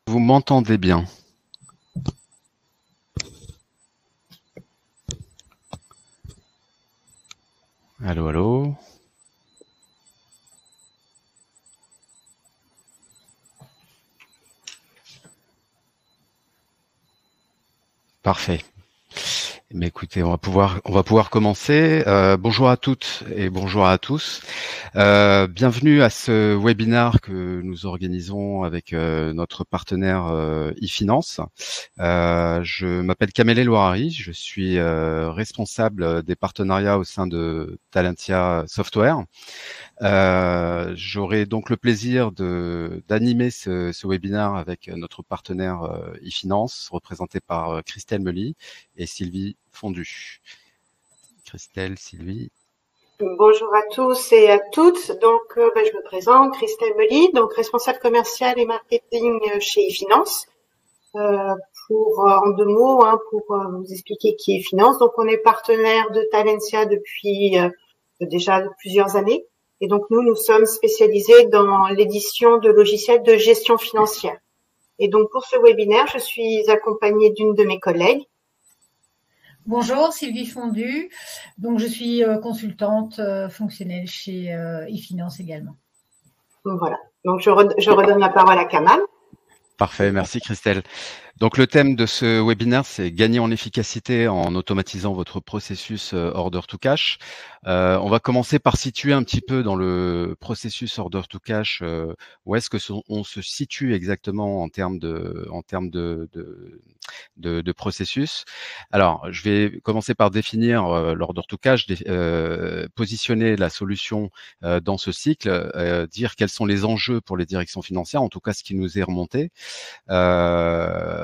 Vous m'entendez bien? Allô, allô? Parfait. Mais écoutez, on va pouvoir commencer. Bonjour à toutes et bonjour à tous. Bienvenue à ce webinaire que nous organisons avec notre partenaire eFinance. Je m'appelle Kamel Louarari, je suis responsable des partenariats au sein de Talentia Software. J'aurai donc le plaisir d'animer ce webinaire avec notre partenaire eFinance, représenté par Christelle Meuly et Sylvie Fondu. Christelle, Sylvie. Bonjour à tous et à toutes. Donc, je me présente, Christelle Meuly, donc responsable commercial et marketing chez eFinance. En 2 mots, pour vous expliquer qui est eFinance. Donc, on est partenaire de Talentia depuis déjà plusieurs années. Et donc, nous sommes spécialisés dans l'édition de logiciels de gestion financière. Et donc, pour ce webinaire, je suis accompagnée d'une de mes collègues. Bonjour, Sylvie Fondu. Donc, je suis consultante fonctionnelle chez eFinance également. Voilà. Donc, je redonne la parole à Kamal. Parfait, merci Christelle. Donc le thème de ce webinaire, c'est gagner en efficacité en automatisant votre processus order to cash. On va commencer par situer un petit peu dans le processus order to cash où est-ce que on se situe exactement en termes de processus. Alors, je vais commencer par définir l'order to cash, positionner la solution dans ce cycle, dire quels sont les enjeux pour les directions financières, en tout cas ce qui nous est remonté.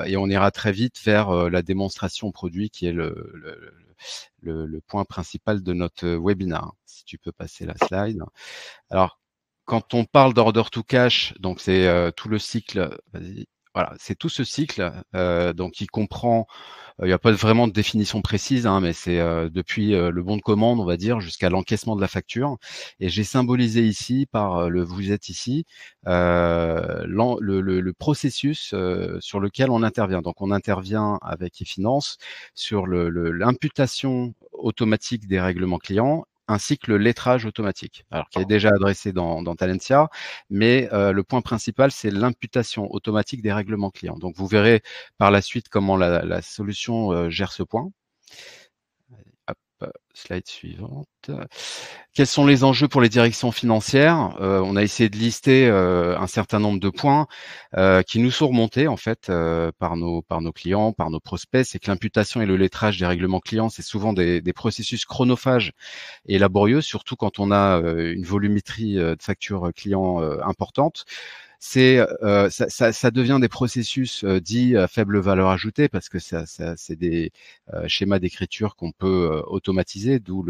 Et on ira très vite vers la démonstration produit qui est le point principal de notre webinaire. Si tu peux passer la slide. Alors, quand on parle d'order to cash, donc c'est tout le cycle, vas-y, voilà, c'est tout ce cycle donc qui comprend, il n'y a pas vraiment de définition précise, mais c'est depuis le bon de commande, on va dire, jusqu'à l'encaissement de la facture. Et j'ai symbolisé ici par le vous êtes ici le processus sur lequel on intervient. Donc on intervient avec eFinance sur l'imputation automatique des règlements clients ainsi que le lettrage automatique, alors qui est déjà adressé dans Talentia, mais le point principal, c'est l'imputation automatique des règlements clients. Donc, vous verrez par la suite comment la solution gère ce point. Hop, slide suivante. Quels sont les enjeux pour les directions financières? On a essayé de lister un certain nombre de points qui nous sont remontés en fait par nos clients, par nos prospects. C'est que l'imputation et le lettrage des règlements clients, c'est souvent des processus chronophages et laborieux, surtout quand on a une volumétrie de factures clients importante. Ça devient des processus dits à faible valeur ajoutée parce que c'est des schémas d'écriture qu'on peut automatiser, d'où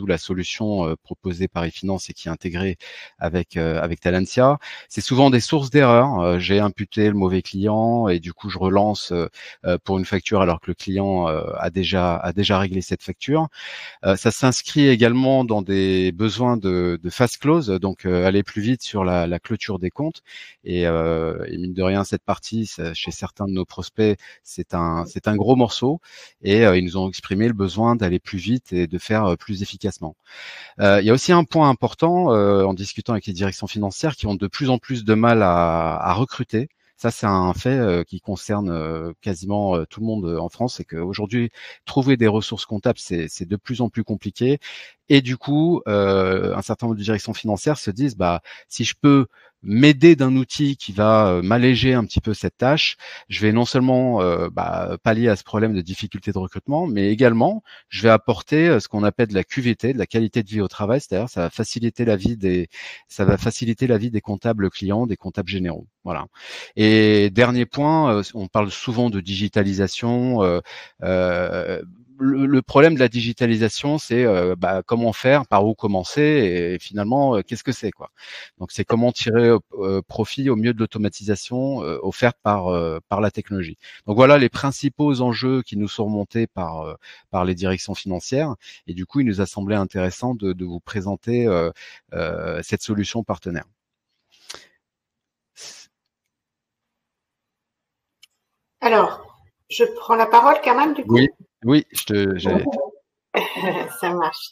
la solution proposée par eFinance et qui est intégrée avec Talentia. C'est souvent des sources d'erreurs. J'ai imputé le mauvais client et du coup je relance pour une facture alors que le client a déjà réglé cette facture. Ça s'inscrit également dans des besoins de fast close, donc aller plus vite sur la clôture des comptes. Et mine de rien, cette partie, chez certains de nos prospects, c'est un gros morceau. Et ils nous ont exprimé le besoin d'aller plus vite et de faire plus efficacement. Il y a aussi un point important en discutant avec les directions financières qui ont de plus en plus de mal à recruter. Ça, c'est un fait qui concerne quasiment tout le monde en France, c'est qu'aujourd'hui, trouver des ressources comptables, c'est de plus en plus compliqué. Et du coup, un certain nombre de directions financières se disent, si je peux m'aider d'un outil qui va m'alléger un petit peu cette tâche, je vais non seulement pallier à ce problème de difficulté de recrutement, mais également, je vais apporter ce qu'on appelle de la QVT, de la qualité de vie au travail, c'est-à-dire ça va faciliter la vie des comptables clients, des comptables généraux. Voilà. Et dernier point, on parle souvent de digitalisation. Le problème de la digitalisation, c'est comment faire, par où commencer, et finalement, qu'est-ce que c'est, quoi. Donc, c'est comment tirer profit au mieux de l'automatisation offerte par la technologie. Donc voilà les principaux enjeux qui nous sont remontés par les directions financières. Et du coup, il nous a semblé intéressant de vous présenter cette solution partenaire. Alors, je prends la parole quand même du coup. Oui, Ça marche.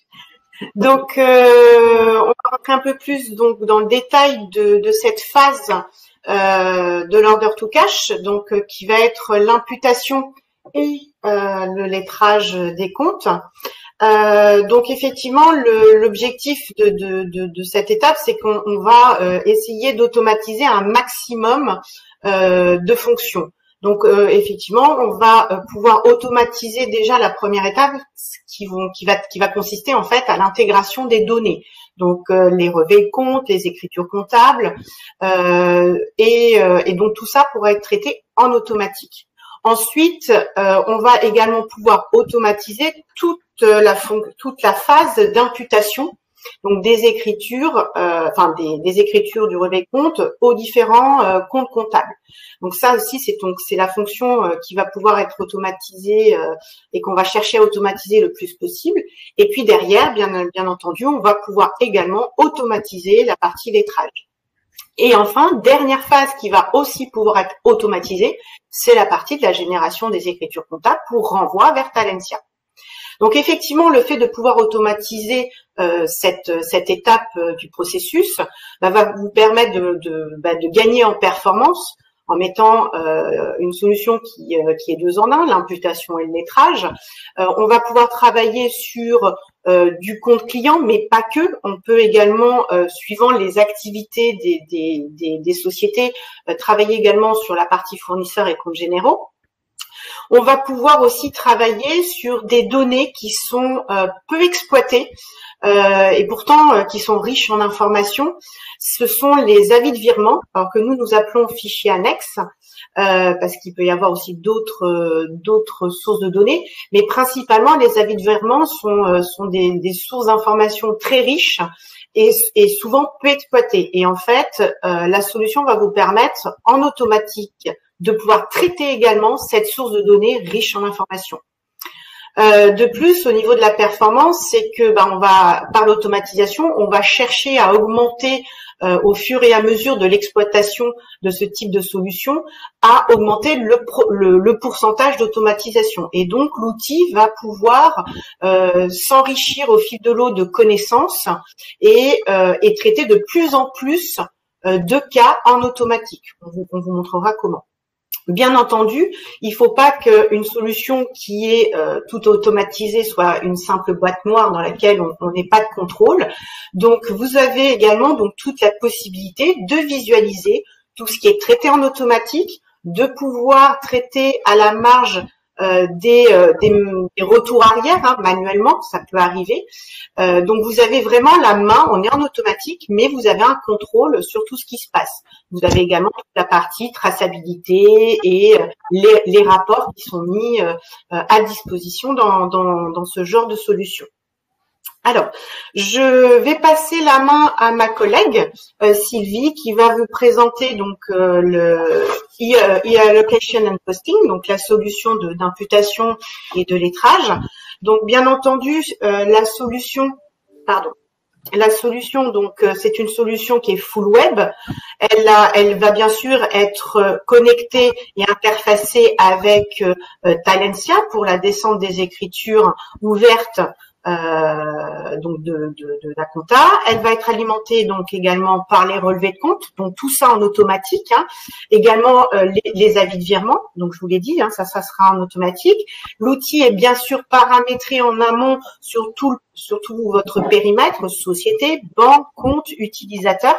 Donc, on va rentrer un peu plus donc dans le détail de cette phase de l'order to cash, donc qui va être l'imputation et le lettrage des comptes. Donc effectivement, l'objectif de cette étape, c'est qu'on va essayer d'automatiser un maximum de fonctions. Donc effectivement, on va pouvoir automatiser déjà la première étape, qui va consister en fait à l'intégration des données. Donc les relevés de compte, les écritures comptables, et donc tout ça pourra être traité en automatique. Ensuite, on va également pouvoir automatiser toute la phase d'imputation, donc des écritures, des écritures du relevé de compte aux différents comptes comptables. Donc ça aussi, c'est la fonction qui va pouvoir être automatisée et qu'on va chercher à automatiser le plus possible. Et puis derrière, bien entendu, on va pouvoir également automatiser la partie lettrage. Et enfin, dernière phase qui va aussi pouvoir être automatisée, c'est la partie de la génération des écritures comptables pour renvoi vers Talentia. Donc effectivement, le fait de pouvoir automatiser cette étape du processus va vous permettre de gagner en performance en mettant une solution qui est 2 en 1, l'imputation et le lettrage. On va pouvoir travailler sur du compte client, mais pas que. On peut également, suivant les activités des sociétés, travailler également sur la partie fournisseurs et comptes généraux. On va pouvoir aussi travailler sur des données qui sont peu exploitées et pourtant qui sont riches en informations. Ce sont les avis de virement, alors que nous appelons fichiers annexes, parce qu'il peut y avoir aussi d'autres sources de données, mais principalement les avis de virement sont des sources d'informations très riches et souvent peu exploitées. Et en fait, la solution va vous permettre en automatique de pouvoir traiter également cette source de données riche en informations. De plus, au niveau de la performance, c'est que par l'automatisation, on va chercher à augmenter au fur et à mesure de l'exploitation de ce type de solution, à augmenter le pourcentage d'automatisation. Et donc, l'outil va pouvoir s'enrichir au fil de l'eau de connaissances et traiter de plus en plus de cas en automatique. On vous montrera comment. Bien entendu, il ne faut pas qu'une solution qui est toute automatisée soit une simple boîte noire dans laquelle on n'ait pas de contrôle. Donc, vous avez également toute la possibilité de visualiser tout ce qui est traité en automatique, de pouvoir traiter à la marge des retours arrière, manuellement, ça peut arriver. Donc vous avez vraiment la main, on est en automatique, mais vous avez un contrôle sur tout ce qui se passe. Vous avez également toute la partie traçabilité et les rapports qui sont mis à disposition dans ce genre de solution. Alors, je vais passer la main à ma collègue Sylvie qui va vous présenter donc le e-allocation and posting, donc la solution d'imputation et de lettrage. Donc, bien entendu, la solution, donc c'est une solution qui est full web. Elle va bien sûr être connectée et interfacée avec Talentia pour la descente des écritures ouvertes donc de la compta. Elle va être alimentée donc également par les relevés de compte, donc tout ça en automatique. Également les avis de virement, donc je vous l'ai dit, ça sera en automatique. L'outil est bien sûr paramétré en amont sur tout votre périmètre, société, banque, compte, utilisateur.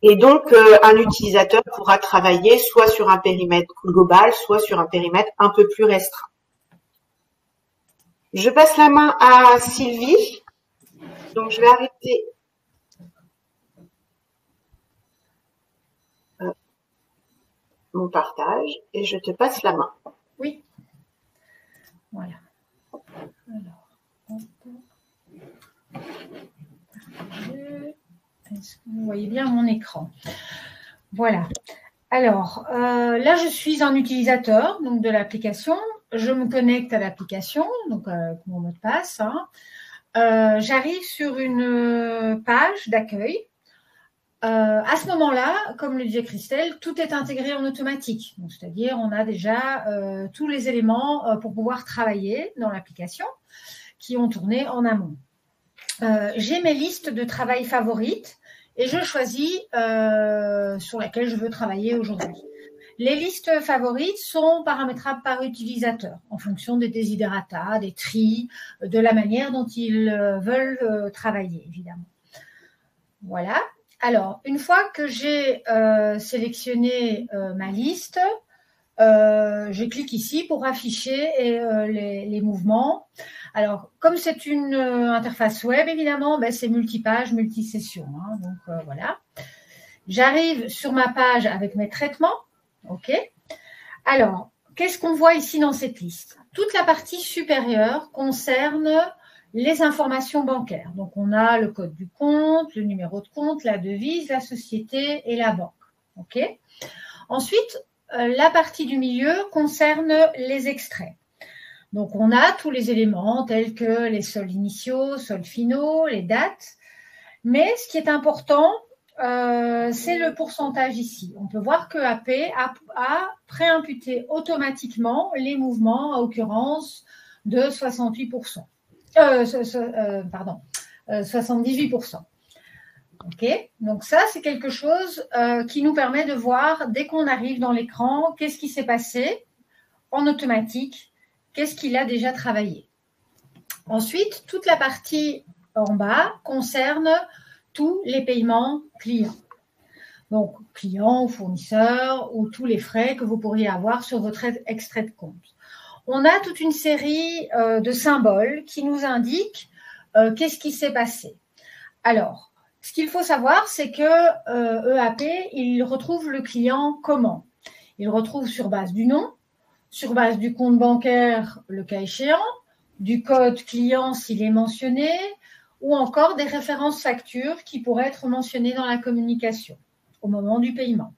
Et donc un utilisateur pourra travailler soit sur un périmètre global, soit sur un périmètre un peu plus restreint. Je passe la main à Sylvie. Donc, je vais arrêter mon partage et je te passe la main. Oui. Voilà. Alors, est-ce que vous voyez bien mon écran? Voilà. Alors, là, je suis un utilisateur donc de l'application. Je me connecte à l'application, donc avec mon mot de passe. J'arrive sur une page d'accueil. à ce moment-là, comme le disait Christelle, tout est intégré en automatique. C'est-à-dire, on a déjà tous les éléments pour pouvoir travailler dans l'application qui ont tourné en amont. J'ai mes listes de travail favorites et je choisis sur laquelle je veux travailler aujourd'hui. Les listes favorites sont paramétrables par utilisateur en fonction des desiderata, des tris, de la manière dont ils veulent travailler, évidemment. Voilà. Alors, une fois que j'ai sélectionné ma liste, je clique ici pour afficher les mouvements. Alors, comme c'est une interface web, évidemment, ben, c'est multipage, multisession. Hein, donc, voilà. J'arrive sur ma page avec mes traitements. OK. Alors, qu'est-ce qu'on voit ici dans cette liste? Toute la partie supérieure concerne les informations bancaires. Donc, on a le code du compte, le numéro de compte, la devise, la société et la banque. OK. Ensuite, la partie du milieu concerne les extraits. Donc, on a tous les éléments tels que les soldes initiaux, soldes finaux, les dates. Mais ce qui est important, c'est le pourcentage ici. On peut voir que AP a préimputé automatiquement les mouvements à occurrence de 68%. 78%. OK. Donc ça, c'est quelque chose qui nous permet de voir, dès qu'on arrive dans l'écran, qu'est-ce qui s'est passé en automatique, qu'est-ce qu'il a déjà travaillé. Ensuite, toute la partie en bas concerne tous les paiements clients. Donc, clients ou fournisseurs ou tous les frais que vous pourriez avoir sur votre extrait de compte. On a toute une série de symboles qui nous indiquent qu'est-ce qui s'est passé. Alors, ce qu'il faut savoir, c'est que EAP, il retrouve le client comment? Il retrouve sur base du nom, sur base du compte bancaire, le cas échéant, du code client s'il est mentionné, ou encore des références factures qui pourraient être mentionnées dans la communication au moment du paiement.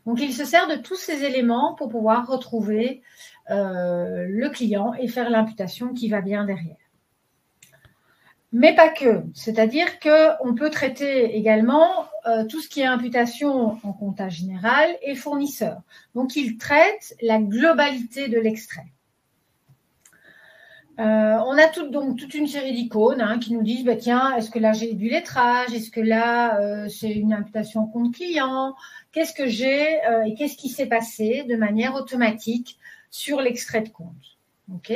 Donc, il se sert de tous ces éléments pour pouvoir retrouver le client et faire l'imputation qui va bien derrière. Mais pas que. C'est-à-dire qu'on peut traiter également tout ce qui est imputation en comptage général et fournisseur. Donc, il traite la globalité de l'extrait. On a toute une série d'icônes qui nous disent, bah, tiens, est-ce que là j'ai du lettrage? Est-ce que là c'est une imputation compte client? Qu'est-ce que j'ai et qu'est-ce qui s'est passé de manière automatique sur l'extrait de compte? OK.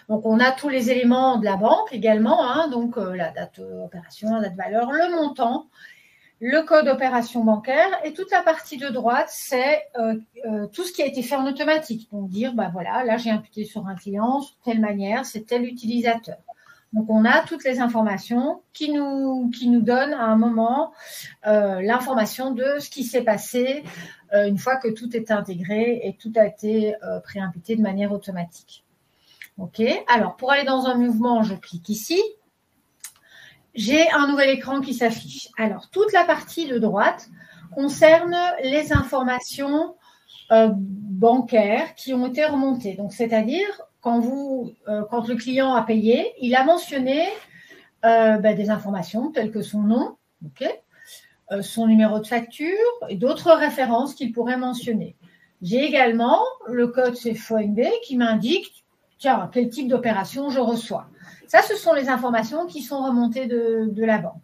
Donc, on a tous les éléments de la banque également, donc la date opération, la date valeur, le montant, le code opération bancaire et toute la partie de droite, c'est tout ce qui a été fait en automatique. Donc, dire, bah voilà, là, j'ai imputé sur un client, de telle manière, c'est tel utilisateur. Donc, on a toutes les informations qui nous donnent à un moment l'information de ce qui s'est passé une fois que tout est intégré et tout a été préimputé de manière automatique. OK. Alors, pour aller dans un mouvement, je clique ici. J'ai un nouvel écran qui s'affiche. Alors, toute la partie de droite concerne les informations bancaires qui ont été remontées. Donc, c'est-à-dire, quand le client a payé, il a mentionné des informations telles que son nom, OK, son numéro de facture et d'autres références qu'il pourrait mentionner. J'ai également le code CFONB qui m'indique tiens, quel type d'opération je reçois. Ça, ce sont les informations qui sont remontées de la banque.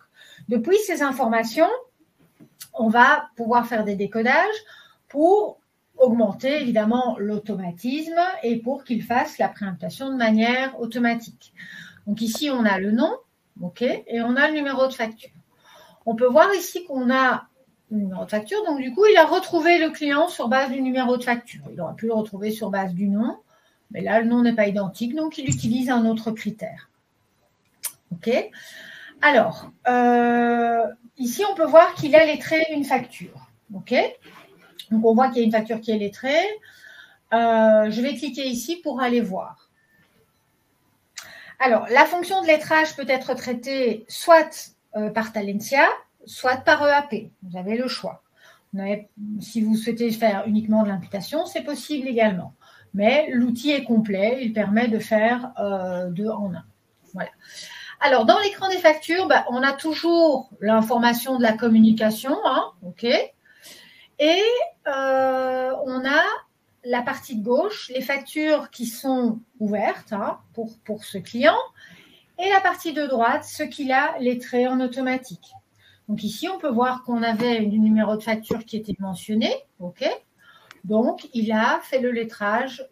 Depuis ces informations, on va pouvoir faire des décodages pour augmenter évidemment l'automatisme et pour qu'il fasse la préimputation de manière automatique. Donc ici, on a le nom, OK, et on a le numéro de facture. On peut voir ici qu'on a le numéro de facture. Donc du coup, il a retrouvé le client sur base du numéro de facture. Il aurait pu le retrouver sur base du nom. Mais là, le nom n'est pas identique, donc il utilise un autre critère. OK. Alors, ici, on peut voir qu'il a lettré une facture. OK. Donc, on voit qu'il y a une facture qui est lettrée. Je vais cliquer ici pour aller voir. Alors, la fonction de lettrage peut être traitée soit par Talentia, soit par EAP. Vous avez le choix. Si vous souhaitez faire uniquement de l'imputation, c'est possible également. Mais l'outil est complet, il permet de faire deux en un. Voilà. Alors, dans l'écran des factures, on a toujours l'information de la communication, hein, OK. Et on a la partie de gauche, les factures qui sont ouvertes hein, pour ce client, et la partie de droite, ce qu'il a lettré en automatique. Donc ici, on peut voir qu'on avait un numéro de facture qui était mentionné, OK. Donc, il a fait le lettrage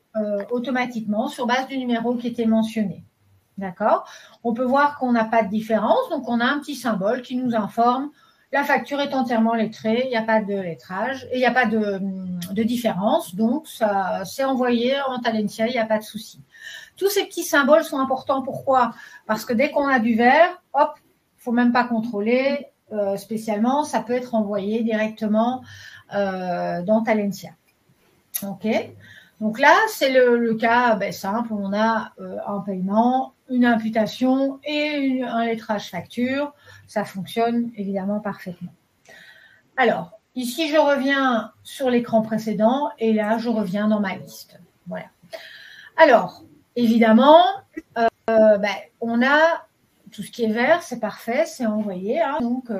automatiquement sur base du numéro qui était mentionné. D'accord? On peut voir qu'on n'a pas de différence, donc on a un petit symbole qui nous informe la facture est entièrement lettrée, il n'y a pas de lettrage et il n'y a pas de différence, donc ça c'est envoyé en Talentia, il n'y a pas de souci. Tous ces petits symboles sont importants, pourquoi? Parce que dès qu'on a du vert, hop, il ne faut même pas contrôler spécialement, ça peut être envoyé directement dans Talentia. OK. Donc là, c'est le cas simple. On a un paiement, une imputation et un lettrage facture. Ça fonctionne évidemment parfaitement. Alors, ici, je reviens sur l'écran précédent et là, je reviens dans ma liste. Voilà. Alors, évidemment, on a tout ce qui est vert, c'est parfait, c'est envoyé. Hein, donc,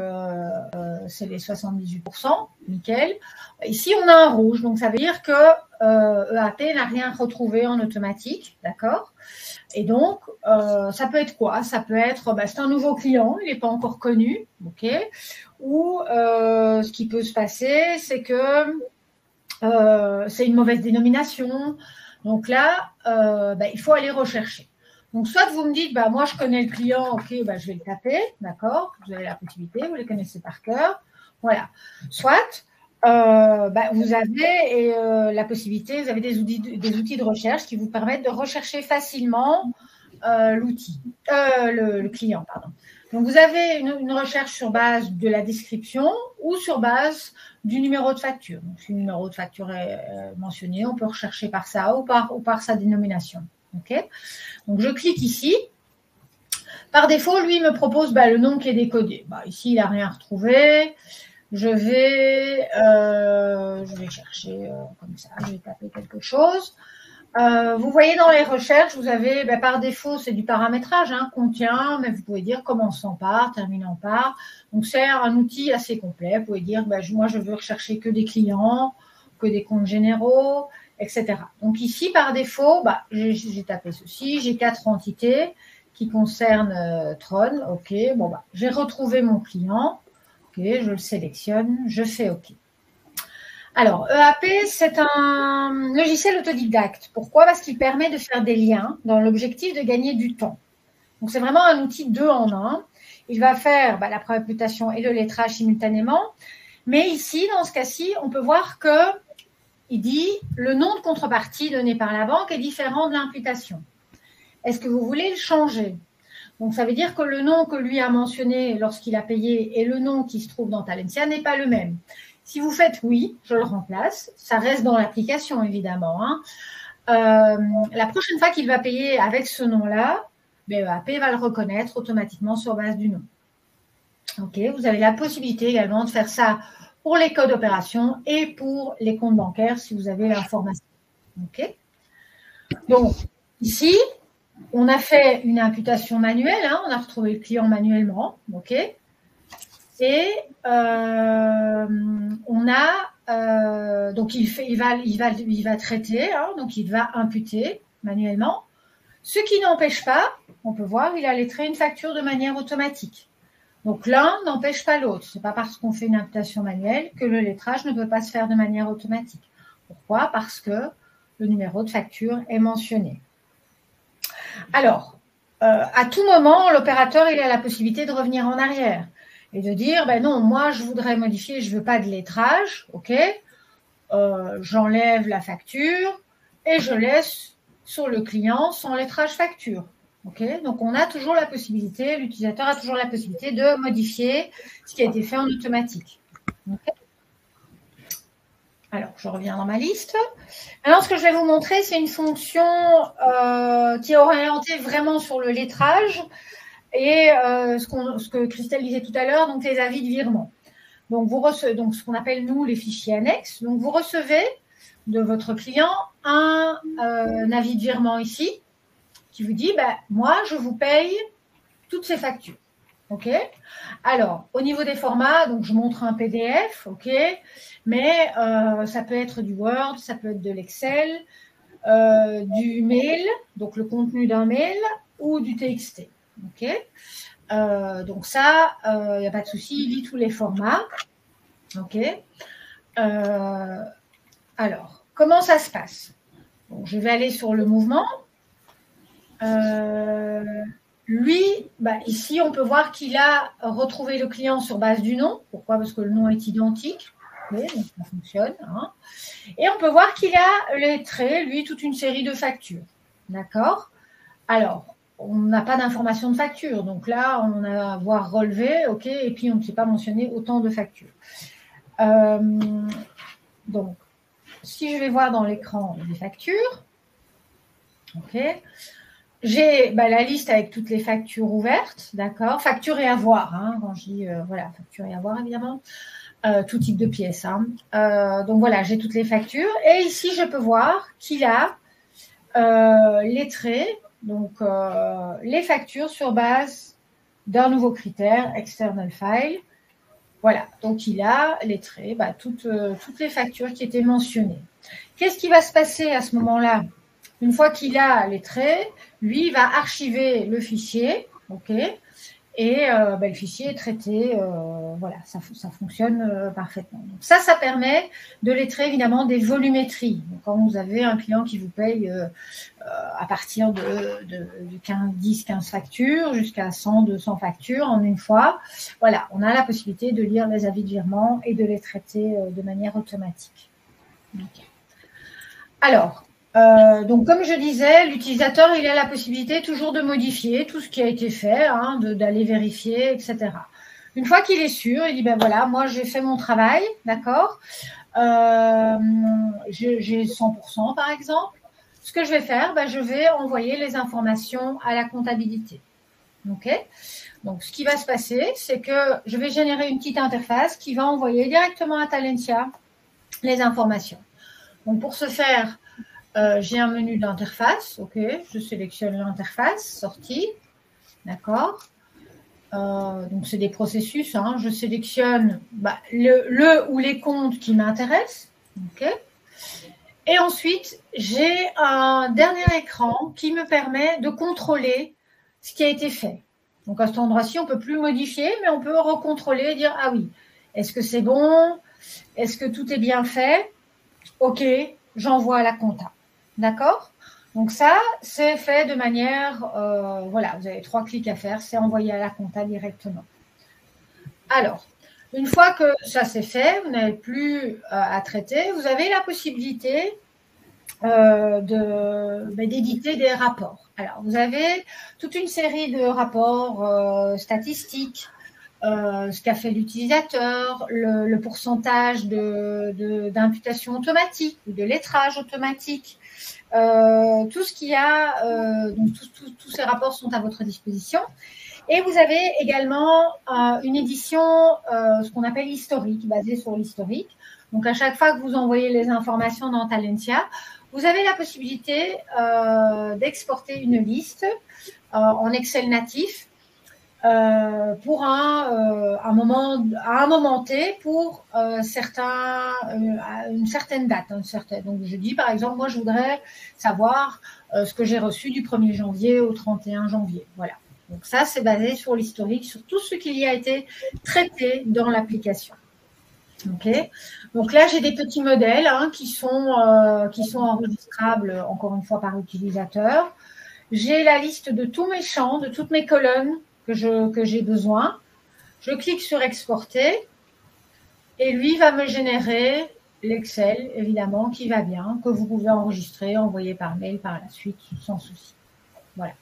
c'est les 78%, nickel. Ici, on a un rouge, donc ça veut dire que EAP n'a rien retrouvé en automatique, d'accord? Et donc, ça peut être quoi? Ça peut être, c'est un nouveau client, il n'est pas encore connu, ok? Ou ce qui peut se passer, c'est que c'est une mauvaise dénomination. Donc là, il faut aller rechercher. Donc, soit vous me dites, moi, je connais le client, ok, je vais le taper, d'accord? Vous avez la possibilité, vous les connaissez par cœur. Voilà. Soit, vous avez la possibilité, vous avez des outils de recherche qui vous permettent de rechercher facilement le client, pardon. Donc, vous avez une recherche sur base de la description ou sur base du numéro de facture. Donc, si le numéro de facture est mentionné, on peut rechercher par ça ou par sa dénomination. OK. Donc, je clique ici. Par défaut, lui, il me propose le nom qui est décodé. Ici, il n'a rien retrouvé. Je vais chercher comme ça. Je vais taper quelque chose. Vous voyez dans les recherches, vous avez, par défaut, c'est du paramétrage, hein, contient, mais vous pouvez dire commençant par, terminant par. Donc, c'est un outil assez complet. Vous pouvez dire, moi, je veux rechercher que des clients, que des comptes généraux, etc. Donc ici, par défaut, j'ai tapé ceci, j'ai 4 entités qui concernent Tron. OK, j'ai retrouvé mon client. OK, je le sélectionne, je fais OK. Alors, EAP, c'est un logiciel autodidacte. Pourquoi? Parce qu'il permet de faire des liens dans l'objectif de gagner du temps. Donc, c'est vraiment un outil 2 en 1. Il va faire la préimputation et le lettrage simultanément. Mais ici, dans ce cas-ci, on peut voir que il dit le nom de contrepartie donné par la banque est différent de l'imputation. Est-ce que vous voulez le changer? Donc, ça veut dire que le nom que lui a mentionné lorsqu'il a payé et le nom qui se trouve dans Talentia n'est pas le même. Si vous faites oui, je le remplace. Ça reste dans l'application, évidemment. Hein. La prochaine fois qu'il va payer avec ce nom-là, EAP va le reconnaître automatiquement sur base du nom. OK, vous avez la possibilité également de faire ça pour les codes opérations et pour les comptes bancaires si vous avez l'information. OK. Donc, ici, on a fait une imputation manuelle. Hein, on a retrouvé le client manuellement. OK. Et on a donc il va traiter. Hein, donc, il va imputer manuellement. Ce qui n'empêche pas, on peut voir, il a lettré une facture de manière automatique. Donc, l'un n'empêche pas l'autre. Ce n'est pas parce qu'on fait une imputation manuelle que le lettrage ne peut pas se faire de manière automatique. Pourquoi? Parce que le numéro de facture est mentionné. Alors, à tout moment, l'opérateur il a la possibilité de revenir en arrière et de dire, non, moi, je voudrais modifier, je ne veux pas de lettrage, OK, j'enlève la facture et je laisse sur le client sans lettrage facture. Okay, donc, on a toujours la possibilité, l'utilisateur a toujours la possibilité de modifier ce qui a été fait en automatique. Okay. Alors, je reviens dans ma liste. Alors, ce que je vais vous montrer, c'est une fonction qui est orientée vraiment sur le lettrage et ce que Christelle disait tout à l'heure, donc les avis de virement. Donc, vous recevez donc ce qu'on appelle, nous, les fichiers annexes. Donc, vous recevez de votre client un avis de virement ici qui vous dit, moi, je vous paye toutes ces factures. OK? Alors, au niveau des formats, donc je montre un PDF, OK? Mais ça peut être du Word, ça peut être de l'Excel, du mail, donc le contenu d'un mail, ou du TXT. OK? Donc ça, il n'y a pas de souci, il lit tous les formats. OK? Alors, comment ça se passe? Bon, je vais aller sur le mouvement. Lui, ici, on peut voir qu'il a retrouvé le client sur base du nom. Pourquoi? Parce que le nom est identique. Oui, donc ça fonctionne. Hein. Et on peut voir qu'il a lettré, lui, toute une série de factures. D'accord? Alors, on n'a pas d'information de facture. Donc là, on a à voir relevé, OK, et puis on ne s'est pas mentionné autant de factures. Donc, si je vais voir dans l'écran des factures, OK, j'ai la liste avec toutes les factures ouvertes, d'accord, factures et avoirs, hein, quand je dis, voilà, factures et avoirs, évidemment, tout type de pièces. Hein. Donc, voilà, j'ai toutes les factures. Et ici, je peux voir qu'il a lettré donc, les factures sur base d'un nouveau critère, external file. Voilà, donc il a lettré toutes les factures qui étaient mentionnées. Qu'est-ce qui va se passer à ce moment-là? Une fois qu'il a lettré, lui, il va archiver le fichier, OK, et le fichier est traité, voilà, ça fonctionne parfaitement. Donc ça permet de lettrer évidemment des volumétries. Donc, quand vous avez un client qui vous paye à partir de 10-15 factures jusqu'à 100-200 factures en une fois, voilà, on a la possibilité de lire les avis de virement et de les traiter de manière automatique. Okay. Alors, donc, comme je disais, l'utilisateur, il a la possibilité toujours de modifier tout ce qui a été fait, hein, d'aller vérifier, etc. Une fois qu'il est sûr, il dit, voilà, moi, j'ai fait mon travail, d'accord, j'ai 100% par exemple. Ce que je vais faire, je vais envoyer les informations à la comptabilité. OK? Donc, ce qui va se passer, c'est que je vais générer une petite interface qui va envoyer directement à Talentia les informations. Donc, pour ce faire, j'ai un menu d'interface, OK, je sélectionne l'interface, sortie, d'accord. Donc, c'est des processus, hein. Je sélectionne le ou les comptes qui m'intéressent, OK. Et ensuite, j'ai un dernier écran qui me permet de contrôler ce qui a été fait. Donc, à cet endroit-ci, on ne peut plus modifier, mais on peut recontrôler et dire, ah oui, est-ce que c'est bon? Est-ce que tout est bien fait? OK, j'envoie à la compta. D'accord? Donc ça, c'est fait de manière, voilà, vous avez 3 clics à faire, c'est envoyé à la compta directement. Alors, une fois que ça c'est fait, vous n'avez plus à traiter, vous avez la possibilité d'éditer des rapports. Alors, vous avez toute une série de rapports statistiques, ce qu'a fait l'utilisateur, le pourcentage d'imputation automatique ou de lettrage automatique, tout ce qu'il y a, donc tous ces rapports sont à votre disposition. Et vous avez également une édition, ce qu'on appelle historique, basée sur l'historique. Donc, à chaque fois que vous envoyez les informations dans Talentia, vous avez la possibilité d'exporter une liste en Excel natif pour à un moment T pour une certaine date. Donc, je dis, par exemple, moi, je voudrais savoir ce que j'ai reçu du 1er janvier au 31 janvier. Voilà. Donc, ça, c'est basé sur l'historique, sur tout ce qui y a été traité dans l'application. OK. Donc là, j'ai des petits modèles qui sont enregistrables, encore une fois, par l'utilisateur. J'ai la liste de tous mes champs, de toutes mes colonnes que j'ai besoin. Je clique sur exporter et lui va me générer l'Excel, évidemment, qui va bien, que vous pouvez enregistrer, envoyer par mail par la suite, sans souci. Voilà.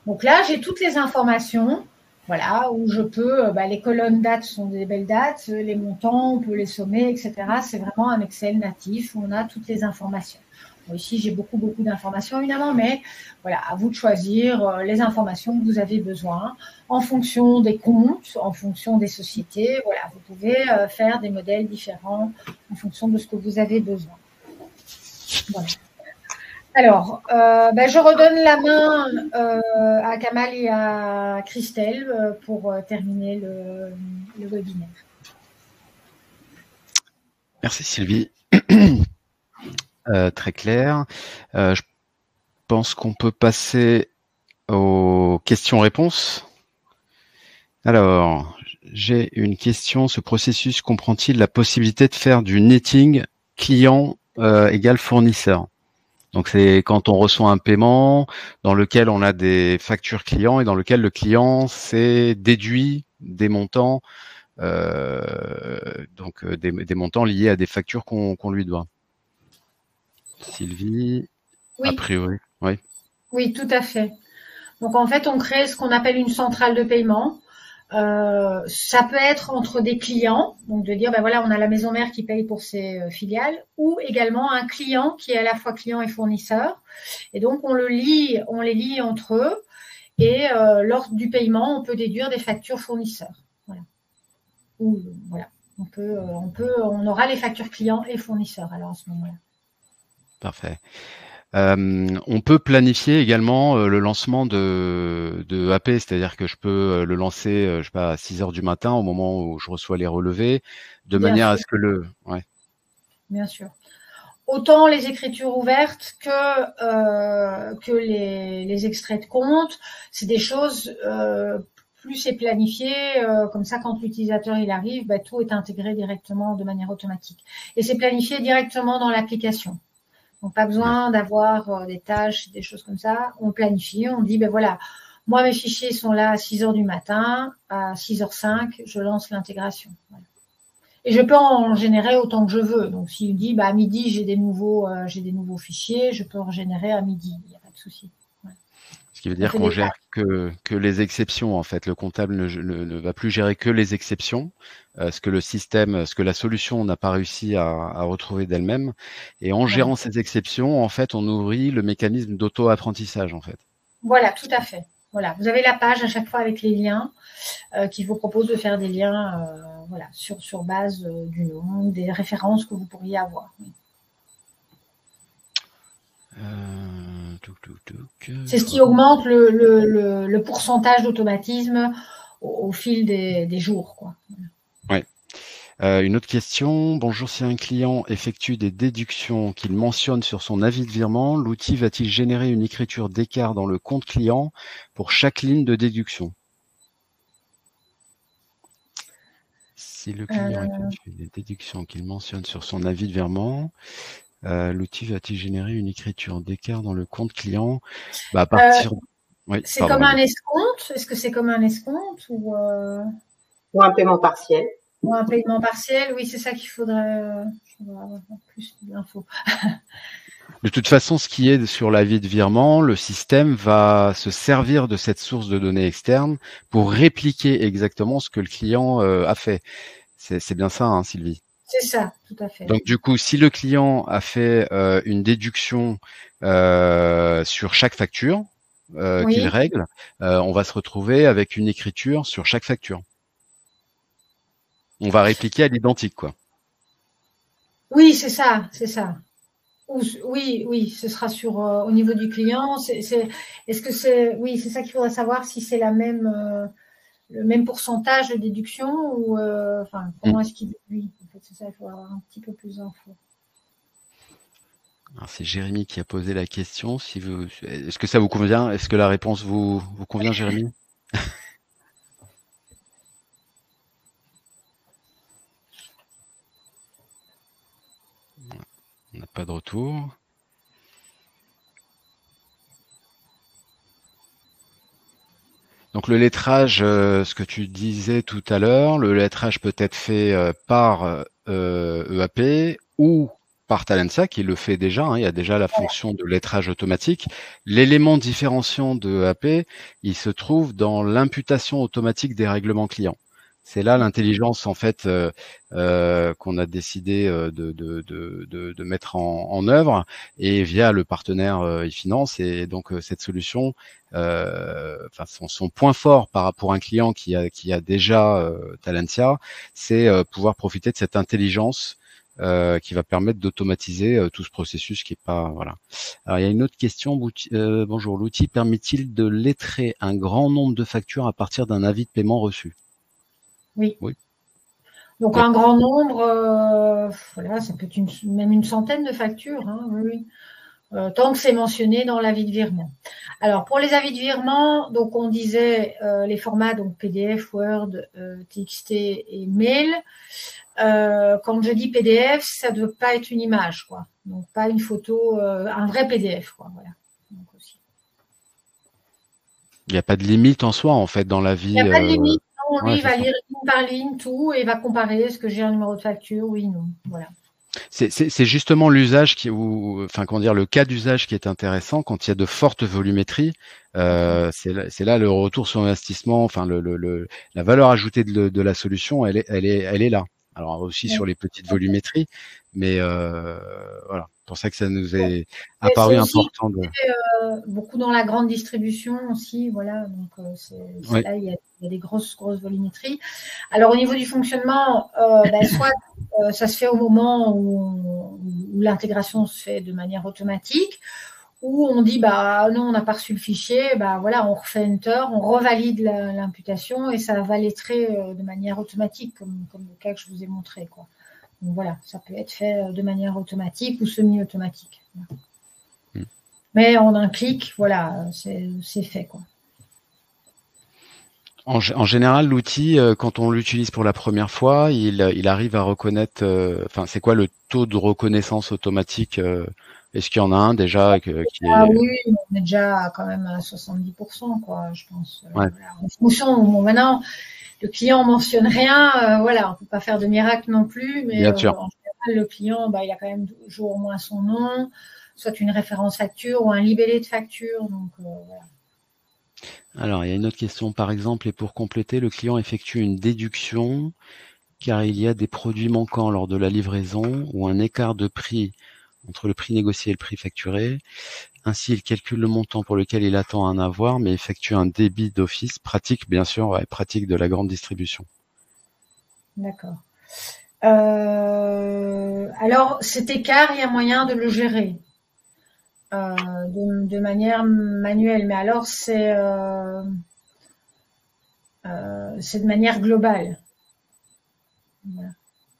Donc là, j'ai toutes les informations, voilà, où je peux, les colonnes dates sont des belles dates, les montants, on peut les sommer, etc. C'est vraiment un Excel natif où on a toutes les informations. Bon, ici, j'ai beaucoup d'informations, évidemment, mais voilà, à vous de choisir les informations que vous avez besoin en fonction des comptes, en fonction des sociétés. Voilà, vous pouvez faire des modèles différents en fonction de ce que vous avez besoin. Voilà. Alors, je redonne la main à Kamal et à Christelle pour terminer le webinaire. Merci Sylvie. Très clair. Je pense qu'on peut passer aux questions-réponses. Alors, j'ai une question. Ce processus comprend-il la possibilité de faire du netting client égale fournisseur? Donc, c'est quand on reçoit un paiement dans lequel on a des factures clients et dans lequel le client s'est déduit des montants, des montants liés à des factures qu'on lui doit. Sylvie, oui. A priori, oui. Oui, tout à fait. Donc, en fait, on crée ce qu'on appelle une centrale de paiement. Ça peut être entre des clients, donc de dire, voilà, on a la maison mère qui paye pour ses filiales, ou également un client qui est à la fois client et fournisseur. Et donc, on les lie entre eux. Et lors du paiement, on peut déduire des factures fournisseurs. Voilà. Ou voilà, on aura les factures clients et fournisseurs alors à ce moment-là. Parfait. On peut planifier également le lancement de AP, c'est-à-dire que je peux le lancer, je sais pas, à 6 heures du matin au moment où je reçois les relevés, de manière à ce que ouais. Bien sûr. Autant les écritures ouvertes que les extraits de compte, c'est des choses plus c'est planifié, comme ça quand l'utilisateur il arrive, tout est intégré directement de manière automatique. Et c'est planifié directement dans l'application. Donc pas besoin d'avoir des tâches, des choses comme ça. On planifie, on dit voilà, moi mes fichiers sont là à 6 heures du matin, à 6h05, je lance l'intégration. Voilà. Et je peux en générer autant que je veux. Donc s'il me dit à midi j'ai des nouveaux fichiers, je peux en générer à midi, il n'y a pas de souci. Voilà. Ce qui veut dire qu'on gère que les exceptions en fait. Le comptable ne va plus gérer que les exceptions, ce que la solution n'a pas réussi à retrouver d'elle-même. Et en gérant ces exceptions, en fait, on nourrit le mécanisme d'auto-apprentissage en fait. Voilà, tout à fait. Voilà, vous avez la page à chaque fois avec les liens qui vous propose de faire des liens sur base du nom, des références que vous pourriez avoir. C'est ce qui augmente le pourcentage d'automatisme au fil des jours, quoi. Ouais. Une autre question. Bonjour, si un client effectue des déductions qu'il mentionne sur son avis de virement, l'outil va-t-il générer une écriture d'écart dans le compte client pour chaque ligne de déduction? Si le client effectue des déductions qu'il mentionne sur son avis de virement, l'outil va-t-il générer une écriture d'écart dans le compte client? À partir... c'est comme un escompte. Est-ce que c'est comme un escompte ou un paiement partiel? Ou un paiement partiel, oui, c'est ça qu'il faudrait avoir plus d'infos. De toute façon, ce qui est sur l'avis de virement, le système va se servir de cette source de données externe pour répliquer exactement ce que le client a fait. C'est bien ça, hein, Sylvie? C'est ça, tout à fait. Donc du coup, si le client a fait une déduction sur chaque facture qu'il règle, on va se retrouver avec une écriture sur chaque facture. On va répliquer à l'identique, quoi. Oui, c'est ça, c'est ça. Oui, ce sera sur au niveau du client. Est-ce que c'est ça qu'il faudrait savoir si c'est le même pourcentage de déduction ou comment est-ce qu'il déduit. En fait, c'est ça, il faut avoir un petit peu plus d'infos. Alors c'est Jérémy qui a posé la question. Est-ce que ça vous convient? Est-ce que la réponse vous convient, Jérémy? On n'a pas de retour. Donc le lettrage, ce que tu disais tout à l'heure, le lettrage peut être fait par EAP ou par Talentia, qui le fait déjà. Il y a déjà la fonction de lettrage automatique. L'élément différenciant de EAP, il se trouve dans l'imputation automatique des règlements clients. C'est là l'intelligence en fait qu'on a décidé de mettre en œuvre, et via le partenaire eFinance. Et donc cette solution, son point fort par rapport à un client qui a déjà Talentia, c'est pouvoir profiter de cette intelligence qui va permettre d'automatiser tout ce processus qui est pas voilà. Alors il y a une autre question. Bonjour, l'outil permet-il de lettrer un grand nombre de factures à partir d'un avis de paiement reçu? Oui. Oui. Donc un grand nombre, voilà, ça peut être même une centaine de factures, hein, oui. Tant que c'est mentionné dans l'avis de virement. Alors pour les avis de virement, donc on disait les formats donc PDF, Word, TXT et mail. Quand je dis PDF, ça ne doit pas être une image, quoi. Donc pas une photo, un vrai PDF, quoi. Voilà. Donc, aussi. Il n'y a pas de limite en soi en fait dans l'avis. Il n'y a pas de limite. Non, lui, ouais, il va lire ligne par ligne tout et va comparer est-ce que j'ai un numéro de facture, oui, non. Voilà. C'est justement l'usage le cas d'usage qui est intéressant quand il y a de fortes volumétries. C'est là le retour sur investissement, enfin la valeur ajoutée de la solution, elle est là. Alors aussi sur les petites volumétries, mais voilà. C'est pour ça que ça nous est apparu important de. Beaucoup dans la grande distribution aussi, voilà. Donc Oui. là il y a des grosses volumétries. Alors au niveau du fonctionnement, soit ça se fait au moment où l'intégration se fait de manière automatique, ou on dit non, on n'a pas reçu le fichier, voilà, on refait enter, on revalide l'imputation et ça va lettrer de manière automatique, comme le cas que je vous ai montré, quoi. Donc voilà, ça peut être fait de manière automatique ou semi-automatique. Mais en un clic, voilà, c'est fait, quoi. En général, l'outil, quand on l'utilise pour la première fois, il arrive à reconnaître. Enfin, c'est quoi le taux de reconnaissance automatique? Est-ce qu'il y en a un déjà qui est... Oui, on est déjà quand même à 70%, quoi, je pense. Ouais. Voilà. En fonction, maintenant, le client mentionne rien, voilà, on peut pas faire de miracle non plus, mais Bien sûr. en général, le client, il a quand même toujours au moins son nom, soit une référence facture ou un libellé de facture, donc voilà. Alors, il y a une autre question, par exemple, et pour compléter, le client effectue une déduction car il y a des produits manquants lors de la livraison ou un écart de prix entre le prix négocié et le prix facturé. Ainsi, il calcule le montant pour lequel il attend un avoir, mais effectue un débit d'office, pratique, bien sûr, pratique de la grande distribution. D'accord. Alors, cet écart, il y a moyen de le gérer de manière manuelle, mais alors c'est de manière globale. Voilà.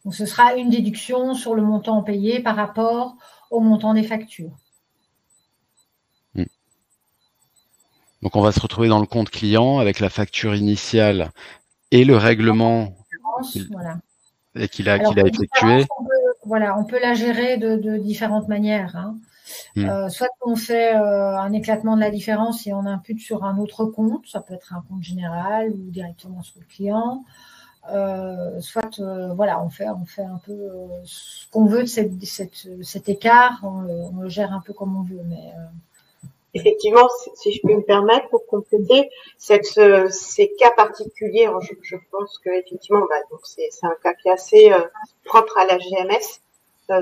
Donc, ce sera une déduction sur le montant payé par rapport au montant des factures. Donc, on va se retrouver dans le compte client avec la facture initiale et le règlement qu'il a effectué. On peut la gérer de différentes manières. Hein. Soit on fait un éclatement de la différence et on impute sur un autre compte, ça peut être un compte général ou directement sur le client. Soit on fait un peu ce qu'on veut de cet écart, on le gère un peu comme on veut, mais effectivement, si je peux me permettre pour compléter, ces cas particuliers, je pense que effectivement, donc c'est un cas qui est assez propre à la GMS.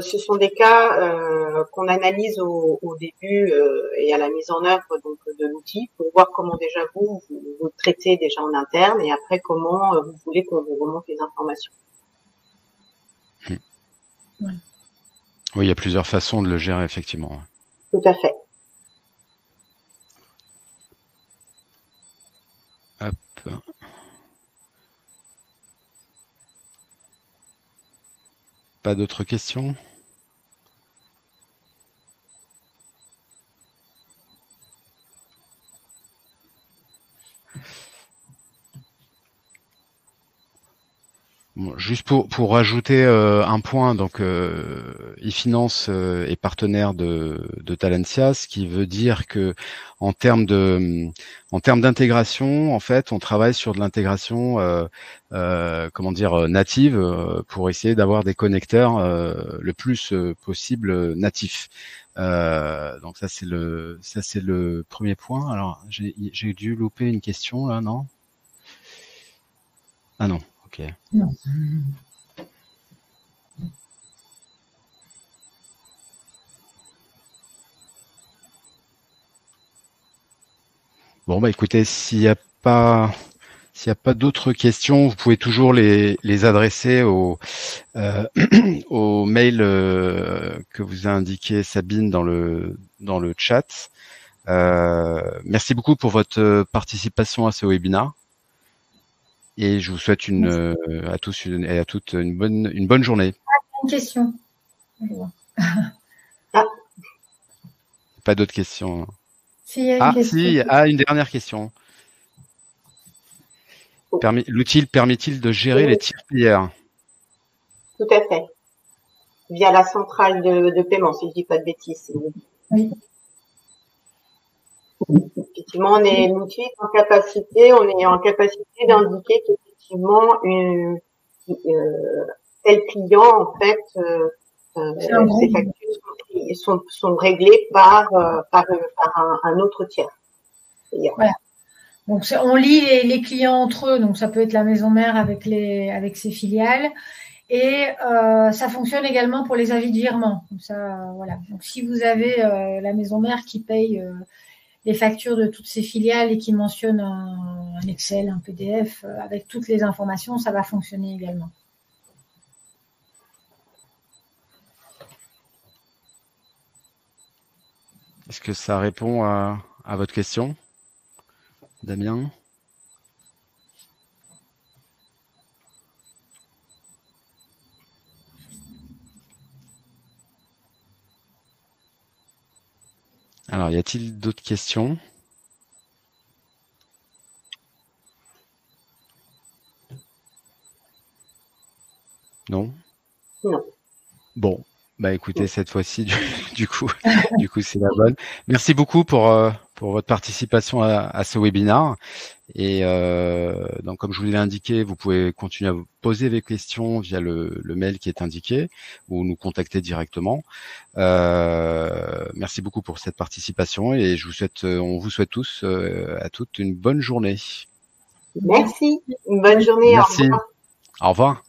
Ce sont des cas qu'on analyse au début et à la mise en œuvre donc de l'outil pour voir comment déjà vous traitez déjà en interne et après comment vous voulez qu'on vous remonte les informations. Ouais. Oui, il y a plusieurs façons de le gérer effectivement. Tout à fait. Hop. Pas d'autres questions? Bon, juste pour rajouter un point, donc eFinance est partenaire de Talentia, ce qui veut dire que en termes d'intégration, en fait, on travaille sur de l'intégration native pour essayer d'avoir des connecteurs le plus possible natifs. Donc ça c'est le premier point. Alors j'ai dû louper une question là, non? Ah non. Okay. Non. Bon, écoutez, s'il n'y a pas S'il n'y a pas d'autres questions, vous pouvez toujours les adresser au, au mail que vous a indiqué Sabine dans le chat. Merci beaucoup pour votre participation à ce webinaire. Et je vous souhaite à tous et à toutes une bonne journée. Une question. Pas d'autres questions. Si, une dernière question. L'outil permet-il de gérer les tiers payeurs? Tout à fait. Via la centrale de paiement, si je dis pas de bêtises. Oui. Effectivement, l'outil est en capacité d'indiquer qu'effectivement tel client, en fait, ses factures sont réglées par un autre tiers. Voilà. Donc on lie les clients entre eux, donc ça peut être la maison mère avec ses filiales, et ça fonctionne également pour les avis de virement. Donc ça, voilà. Donc si vous avez la maison mère qui paye les factures de toutes ses filiales et qui mentionne un Excel, un PDF avec toutes les informations, ça va fonctionner également. Est-ce que ça répond à votre question, Damien? Alors, y a-t-il d'autres questions? Non? Non. Bon, bah écoutez, cette fois-ci, du coup, c'est la bonne. Merci beaucoup pour votre participation à ce webinaire. Et donc, comme je vous l'ai indiqué, vous pouvez continuer à vous poser des questions via le mail qui est indiqué ou nous contacter directement. Merci beaucoup pour cette participation et on vous souhaite tous à toutes une bonne journée. Merci. Une bonne journée. Merci. Au revoir.